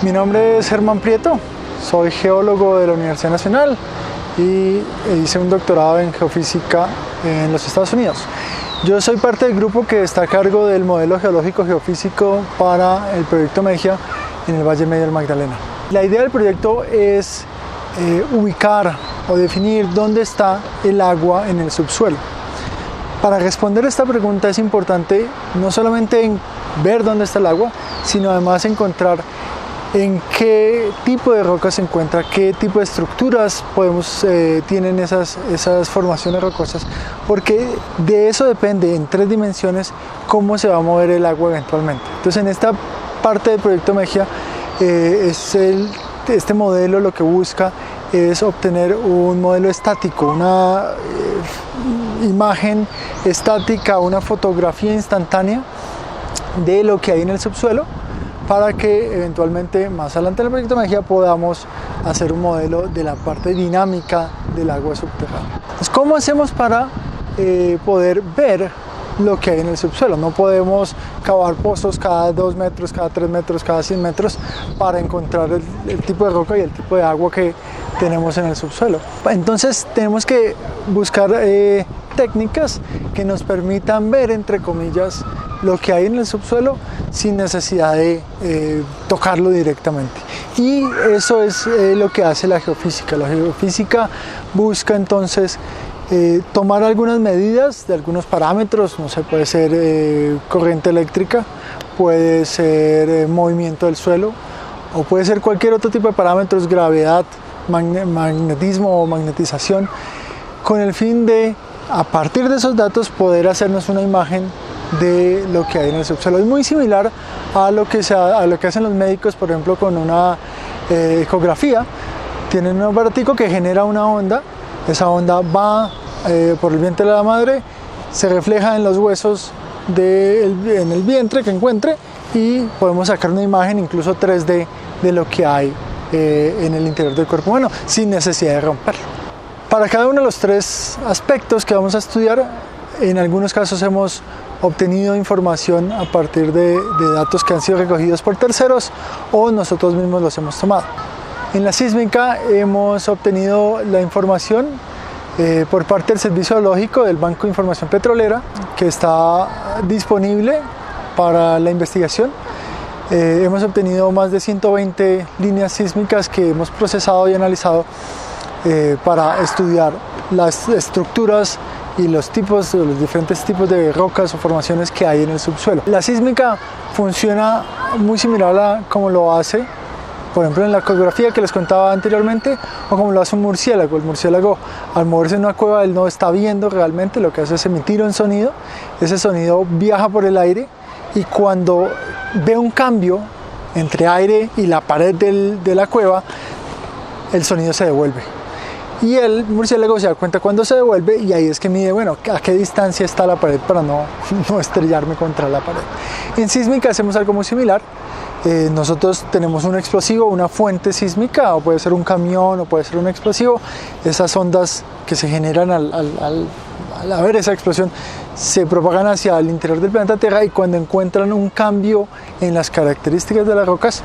Mi nombre es Germán Prieto, soy geólogo de la Universidad Nacional y hice un doctorado en geofísica en los Estados Unidos. Yo soy parte del grupo que está a cargo del modelo geológico geofísico para el proyecto Mejia en el Valle Medio del Magdalena. La idea del proyecto es ubicar o definir dónde está el agua en el subsuelo. Para responder esta pregunta es importante no solamente ver dónde está el agua, sino además encontrar en qué tipo de rocas se encuentra, qué tipo de estructuras tienen esas formaciones rocosas, porque de eso depende en 3 dimensiones cómo se va a mover el agua eventualmente. Entonces en esta parte del proyecto Mejia, este modelo lo que busca es obtener un modelo estático, una imagen estática, una fotografía instantánea de lo que hay en el subsuelo, para que eventualmente más adelante en el proyecto Mejia podamos hacer un modelo de la parte dinámica del agua subterránea. Entonces, ¿cómo hacemos para poder ver lo que hay en el subsuelo? No podemos cavar pozos cada 2 metros, cada 3 metros, cada 100 metros para encontrar el tipo de roca y el tipo de agua que tenemos en el subsuelo. Entonces tenemos que buscar técnicas que nos permitan ver, entre comillas, lo que hay en el subsuelo sin necesidad de tocarlo directamente. Y eso es lo que hace la geofísica. La geofísica busca entonces tomar algunas medidas de algunos parámetros, no sé, puede ser corriente eléctrica, puede ser movimiento del suelo, o puede ser cualquier otro tipo de parámetros, gravedad, magnetismo o magnetización, con el fin de, a partir de esos datos, poder hacernos una imagen de lo que hay en el subsuelo. Es muy similar a lo que hacen los médicos, por ejemplo, con una ecografía. Tienen un aparatico que genera una onda, esa onda va por el vientre de la madre, se refleja en los huesos en el vientre que encuentre y podemos sacar una imagen, incluso 3D, de lo que hay en el interior del cuerpo humano, sin necesidad de romperlo. Para cada uno de los 3 aspectos que vamos a estudiar, en algunos casos hemos obtenido información a partir de datos que han sido recogidos por terceros o nosotros mismos los hemos tomado. En la sísmica hemos obtenido la información por parte del Servicio Geológico del Banco de Información Petrolera, que está disponible para la investigación. Hemos obtenido más de 120 líneas sísmicas que hemos procesado y analizado para estudiar las estructuras y los diferentes tipos de rocas o formaciones que hay en el subsuelo. La sísmica funciona muy similar a como lo hace, por ejemplo, en la ecografía que les contaba anteriormente, o como lo hace un murciélago. El murciélago, al moverse en una cueva, él no está viendo realmente, lo que hace es emitir un sonido. Ese sonido viaja por el aire y cuando ve un cambio entre aire y la pared de la cueva, el sonido se devuelve. Y el murciélago se da cuenta cuando se devuelve y ahí es que mide, bueno, a qué distancia está la pared para no estrellarme contra la pared. En sísmica hacemos algo muy similar. Nosotros tenemos un explosivo, una fuente sísmica, o puede ser un camión o puede ser un explosivo. Esas ondas que se generan al haber esa explosión se propagan hacia el interior del planeta Tierra, y cuando encuentran un cambio en las características de las rocas,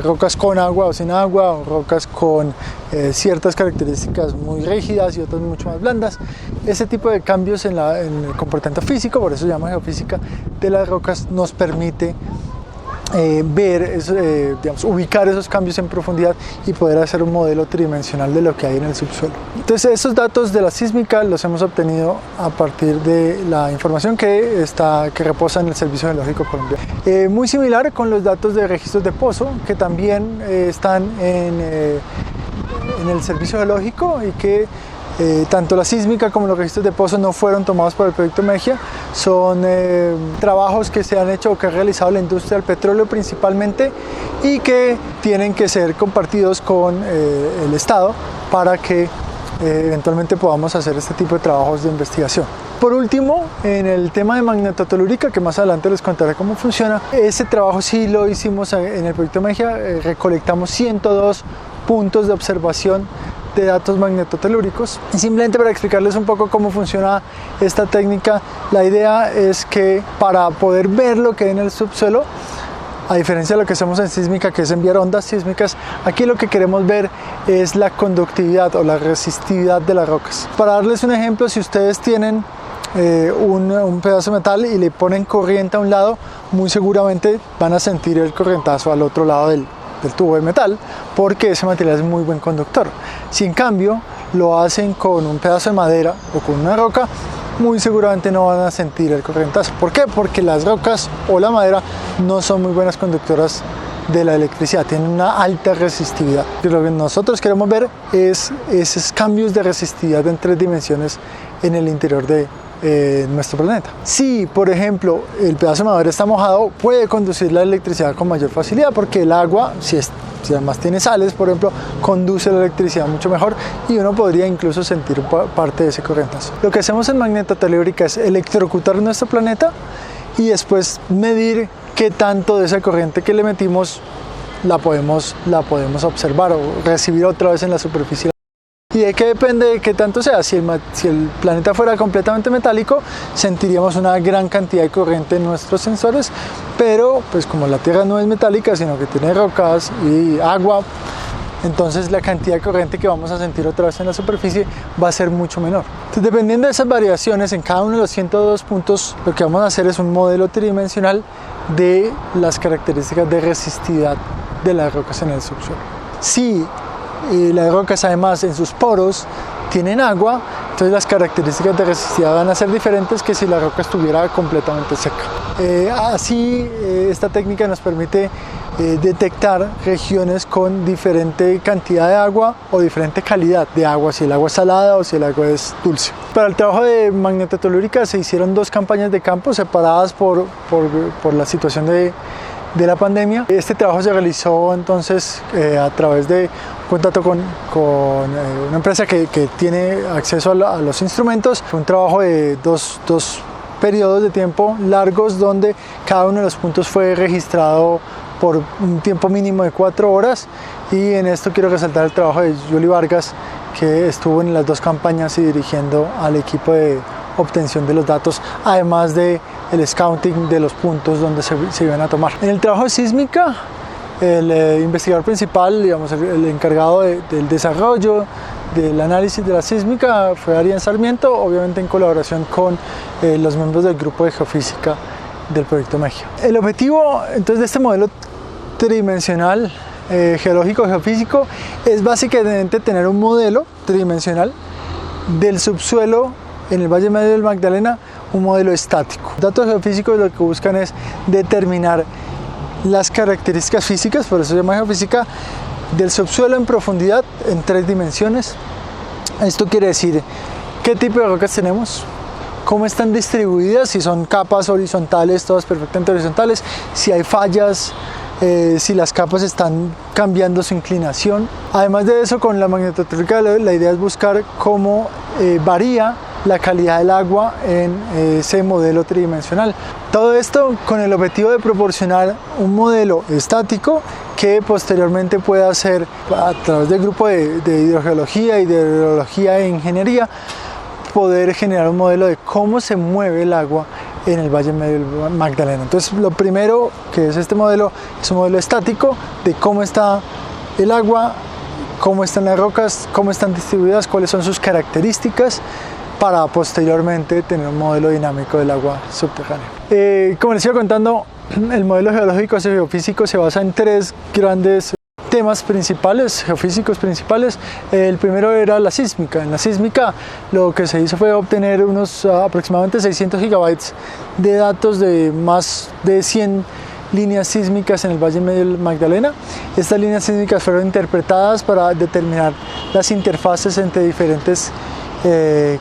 rocas con agua o sin agua, o rocas con ciertas características muy rígidas y otras mucho más blandas, ese tipo de cambios en el comportamiento físico, por eso se llama geofísica, de las rocas, nos permite ver, ubicar esos cambios en profundidad y poder hacer un modelo tridimensional de lo que hay en el subsuelo. Entonces, esos datos de la sísmica los hemos obtenido a partir de la información que reposa en el Servicio Geológico Colombiano. Muy similar con los datos de registros de pozo, que también están en el Servicio Geológico, y que tanto la sísmica como los registros de pozo no fueron tomados por el proyecto Mejia. Son trabajos que se han hecho o que ha realizado la industria del petróleo principalmente, y que tienen que ser compartidos con el Estado para que eventualmente podamos hacer este tipo de trabajos de investigación. Por último, en el tema de magnetotelúrica, que más adelante les contaré cómo funciona, ese trabajo sí lo hicimos en el proyecto Mejia. Recolectamos 102 puntos de observación de datos magnetotelúricos. Y simplemente para explicarles un poco cómo funciona esta técnica, la idea es que para poder ver lo que hay en el subsuelo, A diferencia de lo que hacemos en sísmica, que es enviar ondas sísmicas, aquí lo que queremos ver es la conductividad o la resistividad de las rocas. Para darles un ejemplo, si ustedes tienen un pedazo de metal y le ponen corriente a un lado, muy seguramente van a sentir el corrientazo al otro lado del tubo de metal, porque ese material es muy buen conductor. Si en cambio lo hacen con un pedazo de madera o con una roca, muy seguramente no van a sentir el corrientazo. ¿Por qué? Porque las rocas o la madera no son muy buenas conductoras de la electricidad, tienen una alta resistividad. Y lo que nosotros queremos ver es esos cambios de resistividad en 3 dimensiones en el interior de nuestro planeta. Si, por ejemplo, el pedazo de madera está mojado, puede conducir la electricidad con mayor facilidad, porque el agua, si además tiene sales, por ejemplo, conduce la electricidad mucho mejor y uno podría incluso sentir parte de ese corrientazo. Lo que hacemos en magnetotelúrica es electrocutar nuestro planeta y después medir qué tanto de esa corriente que le metimos la podemos observar o recibir otra vez en la superficie. ¿Y de qué depende de qué tanto sea? Si el planeta fuera completamente metálico, sentiríamos una gran cantidad de corriente en nuestros sensores, pero pues como la Tierra no es metálica, sino que tiene rocas y agua, entonces la cantidad de corriente que vamos a sentir otra vez en la superficie va a ser mucho menor. Entonces, dependiendo de esas variaciones en cada uno de los 102 puntos, lo que vamos a hacer es un modelo tridimensional de las características de resistividad de las rocas en el subsuelo. Si las rocas además en sus poros tienen agua, entonces las características de resistividad van a ser diferentes que si la roca estuviera completamente seca. Así esta técnica nos permite detectar regiones con diferente cantidad de agua o diferente calidad de agua, si el agua es salada o si el agua es dulce. Para el trabajo de magnetotelúrica se hicieron 2 campañas de campo separadas por la situación de la pandemia. Este trabajo se realizó entonces a través de contacto con una empresa que tiene acceso a los instrumentos. Fue un trabajo de dos periodos de tiempo largos donde cada uno de los puntos fue registrado por un tiempo mínimo de 4 horas, y en esto quiero resaltar el trabajo de Yuli Vargas, que estuvo en las 2 campañas y dirigiendo al equipo de obtención de los datos, además de el scouting de los puntos donde se iban a tomar. En el trabajo de sísmica, el investigador principal, digamos, el encargado del desarrollo, del análisis de la sísmica fue Arián Sarmiento, obviamente en colaboración con los miembros del grupo de geofísica del proyecto Mejia. El objetivo entonces de este modelo tridimensional geológico geofísico es básicamente tener un modelo tridimensional del subsuelo en el Valle Medio del Magdalena, un modelo estático. Los datos geofísicos lo que buscan es determinar las características físicas, por eso se llama geofísica, del subsuelo en profundidad en 3 dimensiones. Esto quiere decir qué tipo de rocas tenemos, cómo están distribuidas, si son capas horizontales, todas perfectamente horizontales, si hay fallas, si las capas están cambiando su inclinación. Además de eso, con la magnetotelúrica la idea es buscar cómo varía la calidad del agua en ese modelo tridimensional. Todo esto con el objetivo de proporcionar un modelo estático que posteriormente pueda ser, a través del grupo de hidrogeología y de hidrología e ingeniería, poder generar un modelo de cómo se mueve el agua en el Valle Medio del Magdalena. Entonces, lo primero que es este modelo es un modelo estático de cómo está el agua, cómo están las rocas, cómo están distribuidas, cuáles son sus características, para posteriormente tener un modelo dinámico del agua subterránea. Como les iba contando, el modelo geológico y geofísico se basa en 3 grandes temas principales, geofísicos principales. El primero era la sísmica. En la sísmica lo que se hizo fue obtener unos aproximadamente 600 gigabytes de datos de más de 100 líneas sísmicas en el Valle Medio del Magdalena. Estas líneas sísmicas fueron interpretadas para determinar las interfaces entre diferentes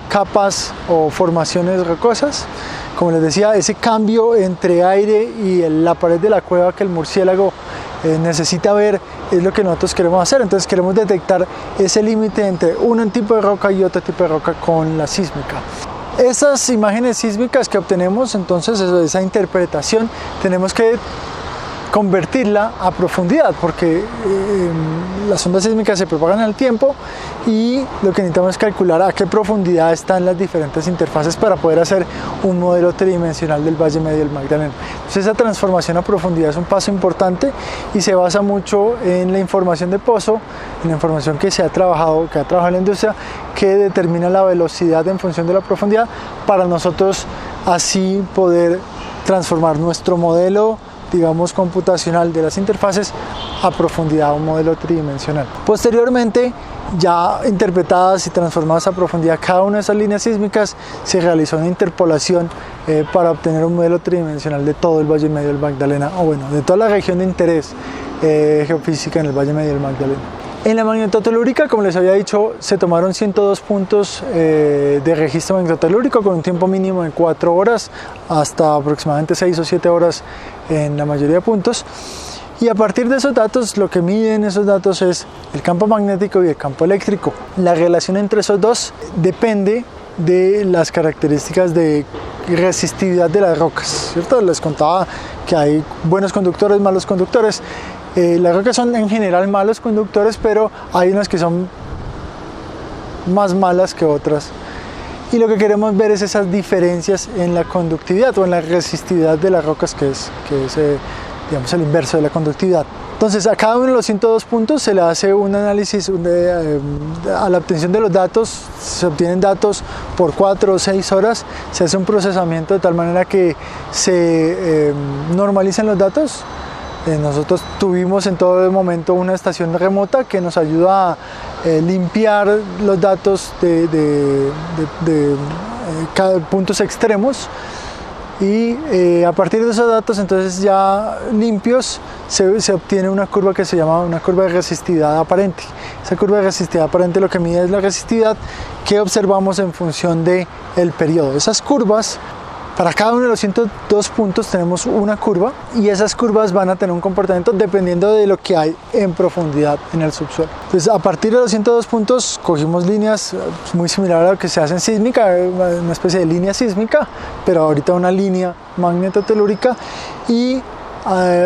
capas o formaciones rocosas. Como les decía, ese cambio entre aire y la pared de la cueva que el murciélago necesita ver es lo que nosotros queremos hacer. Entonces queremos detectar ese límite entre un tipo de roca y otro tipo de roca con la sísmica. Esas imágenes sísmicas que obtenemos, entonces esa interpretación, tenemos que convertirla a profundidad, porque las ondas sísmicas se propagan en el tiempo y lo que necesitamos es calcular a qué profundidad están las diferentes interfaces para poder hacer un modelo tridimensional del Valle Medio del Magdalena. Entonces esa transformación a profundidad es un paso importante y se basa mucho en la información de pozo, en la información que ha trabajado en la industria, que determina la velocidad en función de la profundidad, para nosotros así poder transformar nuestro modelo, digamos, computacional de las interfaces a profundidad, un modelo tridimensional. Posteriormente, ya interpretadas y transformadas a profundidad cada una de esas líneas sísmicas, se realizó una interpolación para obtener un modelo tridimensional de todo el Valle Medio del Magdalena, o bueno, de toda la región de interés geofísica en el Valle Medio del Magdalena. En la magnetotelúrica, como les había dicho, se tomaron 102 puntos de registro magnetotelúrico con un tiempo mínimo de 4 horas hasta aproximadamente 6 o 7 horas en la mayoría de puntos. Y a partir de esos datos, lo que miden esos datos es el campo magnético y el campo eléctrico. La relación entre esos dos depende de las características de resistividad de las rocas, ¿cierto? Les contaba que hay buenos conductores, malos conductores. Las rocas son en general malos conductores, pero hay unas que son más malas que otras. Y lo que queremos ver es esas diferencias en la conductividad o en la resistividad de las rocas, que es digamos, el inverso de la conductividad. Entonces, a cada uno de los 102 puntos se le hace un análisis a la obtención de los datos. Se obtienen datos por 4 o 6 horas, se hace un procesamiento de tal manera que se normalizan los datos. Nosotros tuvimos en todo momento una estación remota que nos ayuda a limpiar los datos de cada puntos extremos, y a partir de esos datos, entonces ya limpios, se obtiene una curva que se llama una curva de resistividad aparente. Esa curva de resistividad aparente lo que mide es la resistividad que observamos en función del periodo. Esas curvas, para cada uno de los 102 puntos tenemos una curva, y esas curvas van a tener un comportamiento dependiendo de lo que hay en profundidad en el subsuelo. Entonces, a partir de los 102 puntos cogimos líneas muy similares a lo que se hace en sísmica, una especie de línea sísmica, pero ahorita una línea magnetotelúrica, y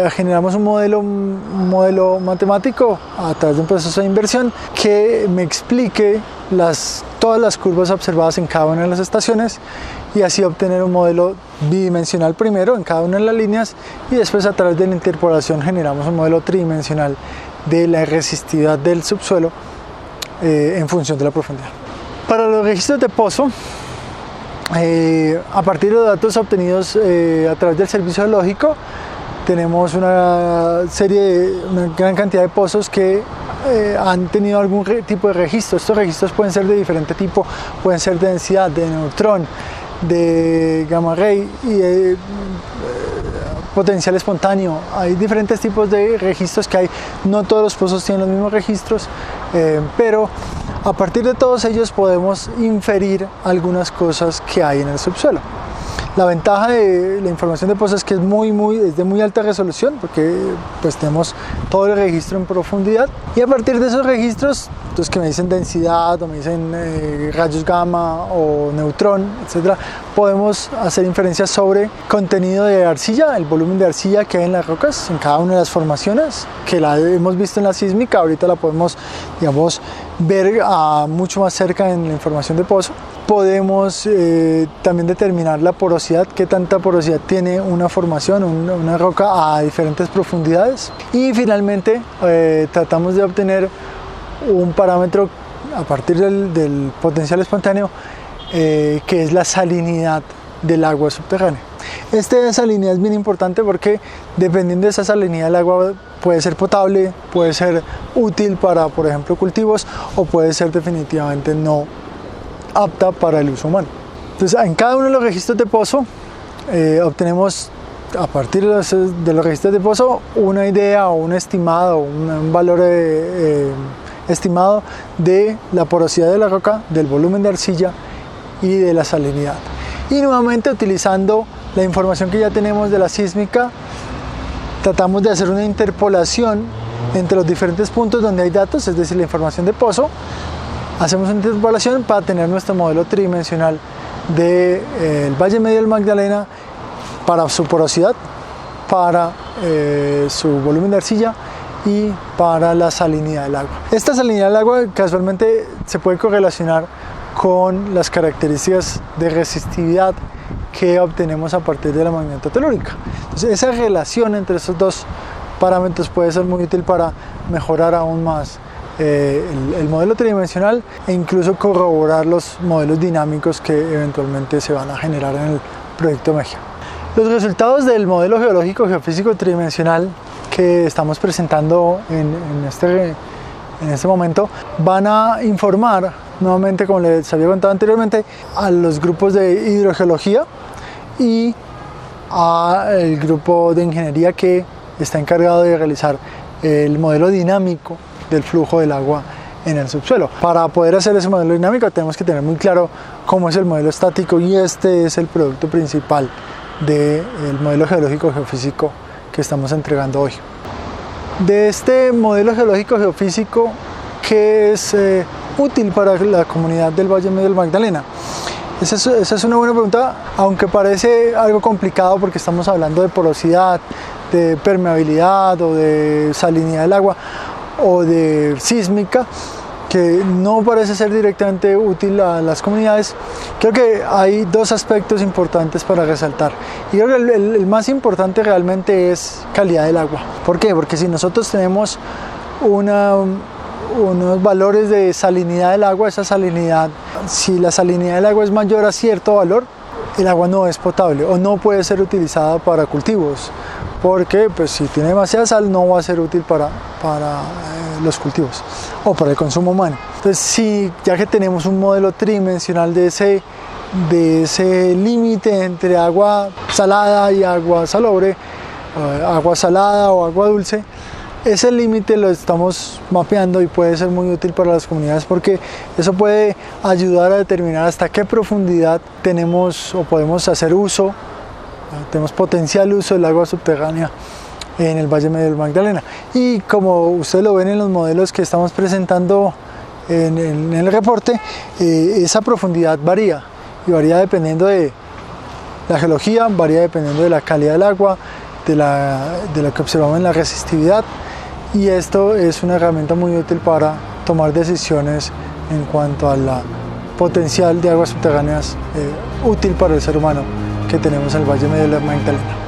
generamos un modelo matemático a través de un proceso de inversión que me explique todas las curvas observadas en cada una de las estaciones, y así obtener un modelo bidimensional primero en cada una de las líneas, y después a través de la interpolación generamos un modelo tridimensional de la resistividad del subsuelo en función de la profundidad. Para los registros de pozo, a partir de los datos obtenidos a través del servicio geológico, tenemos una gran cantidad de pozos que han tenido algún tipo de registro. Estos registros pueden ser de diferente tipo, pueden ser de densidad, de neutrón, de gamma ray y potencial espontáneo. Hay diferentes tipos de registros que hay. No todos los pozos tienen los mismos registros, pero a partir de todos ellos podemos inferir algunas cosas que hay en el subsuelo. La ventaja de la información de pozos es que es de muy alta resolución, porque pues tenemos todo el registro en profundidad, y a partir de esos registros, entonces, que me dicen densidad o me dicen rayos gamma o neutrón, etcétera, podemos hacer inferencias sobre contenido de arcilla, el volumen de arcilla que hay en las rocas, en cada una de las formaciones, que la hemos visto en la sísmica. Ahorita la podemos, digamos, ver mucho más cerca en la información de pozo. Podemos también determinar la porosidad, qué tanta porosidad tiene una formación, una roca a diferentes profundidades. Y finalmente tratamos de obtener un parámetro a partir del potencial espontáneo, que es la salinidad del agua subterránea. Esta salinidad es bien importante porque dependiendo de esa salinidad el agua puede ser potable, puede ser útil para, por ejemplo, cultivos, o puede ser definitivamente no apta para el uso humano. Entonces, en cada uno de los registros de pozo obtenemos, a partir de los registros de pozo, una idea o un estimado, un valor estimado de la porosidad de la roca, del volumen de arcilla y de la salinidad. Y nuevamente, utilizando la información que ya tenemos de la sísmica, tratamos de hacer una interpolación entre los diferentes puntos donde hay datos, es decir, la información de pozo. Hacemos una interpolación para tener nuestro modelo tridimensional del Valle Medio del Magdalena para su porosidad, para su volumen de arcilla y para la salinidad del agua. Esta salinidad del agua casualmente se puede correlacionar con las características de resistividad que obtenemos a partir de la magnetotelúrica. Entonces, esa relación entre estos dos parámetros puede ser muy útil para mejorar aún más el modelo tridimensional e incluso corroborar los modelos dinámicos que eventualmente se van a generar en el proyecto Mejia. Los resultados del modelo geológico geofísico tridimensional que estamos presentando en este momento van a informar nuevamente, como les había contado anteriormente, a los grupos de hidrogeología y al grupo de ingeniería que está encargado de realizar el modelo dinámico del flujo del agua en el subsuelo. Para poder hacer ese modelo dinámico tenemos que tener muy claro cómo es el modelo estático, y este es el producto principal del modelo geológico geofísico que estamos entregando hoy. De este modelo geológico geofísico, ¿qué es útil para la comunidad del Valle Medio del Magdalena? Esa es una buena pregunta, aunque parece algo complicado porque estamos hablando de porosidad, de permeabilidad o de salinidad del agua o de sísmica, que no parece ser directamente útil a las comunidades. Creo que hay dos aspectos importantes para resaltar, y creo que el más importante realmente es calidad del agua. ¿Por qué? Porque si nosotros tenemos unos valores de salinidad del agua, esa salinidad, si la salinidad del agua es mayor a cierto valor, el agua no es potable o no puede ser utilizada para cultivos, porque pues, si tiene demasiada sal no va a ser útil para los cultivos o para el consumo humano. Entonces, ya que tenemos un modelo tridimensional de ese límite entre agua salada y agua salobre, agua salada o agua dulce, ese límite lo estamos mapeando y puede ser muy útil para las comunidades, porque eso puede ayudar a determinar hasta qué profundidad tenemos o podemos hacer uso, tenemos potencial uso del agua subterránea en el Valle Medio del Magdalena. Y como ustedes lo ven en los modelos que estamos presentando en el reporte, esa profundidad varía, y varía dependiendo de la geología, varía dependiendo de la calidad del agua, de lo que observamos en la resistividad, y esto es una herramienta muy útil para tomar decisiones en cuanto al potencial de aguas subterráneas útil para el ser humano que tenemos en el Valle Medio del Magdalena.